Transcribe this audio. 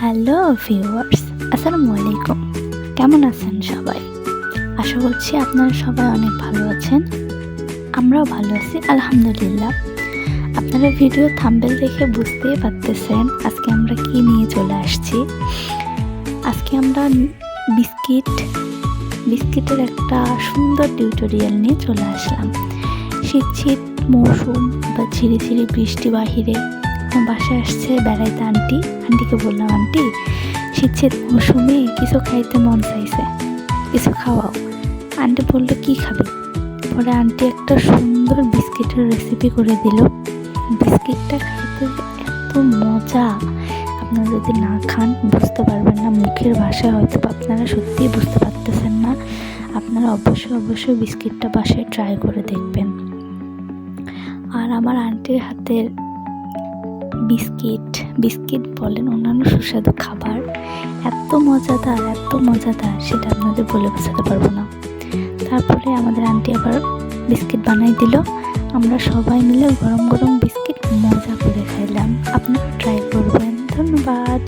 Hello viewers, আসসালামু আলাইকুম। কেমন আছেন সবাই? আশা করছি আপনারা সবাই অনেক ভালো আছেন। আমরাও ভালো আছি আলহামদুলিল্লাহ। আপনারা ভিডিও থাম্বনেল দেখে বুঝতেই পারতেছেন আজকে আমরা কি নিয়ে চলে আসছি। আজকে আমরা বিস্কিটের একটা সুন্দর টিউটোরিয়াল নিয়ে চলে আসলাম। শীত মৌসুম বা ঝিরিঝিরি বৃষ্টি বাহিরে বাসায় আসছে বেড়াইতে আন্টিকে বললাম, আন্টি শীত মৌসুমে কিছু খাইতে মন চাইছে, কিছু খাওয়াও। আন্টি বললো কি খাবে? পরে আন্টি একটা সুন্দর বিস্কিটের রেসিপি করে দিল। বিস্কিটটা খাইতে এত মজা, আপনারা যদি না খান বুঝতে পারবেন না। মুখের ভাষায় হয়তো আপনারা সত্যিই বুঝতে পারতেছেন না। আপনারা অবশ্যই বিস্কিটটা বাসায় ট্রাই করে দেখবেন। আর আমার আন্টির হাতের বিস্কিট বলেন অন্যান্য সুস্বাদু খাবার এত মজাদার সেটা আপনাদের বলে বোঝাতে পারবো না। তারপরে আমাদের আন্টি আবার বিস্কিট বানাই দিল। আমরা সবাই মিলে গরম বিস্কিট মজা করে খাইলাম। আপনারা ট্রাই করবেন। ধন্যবাদ।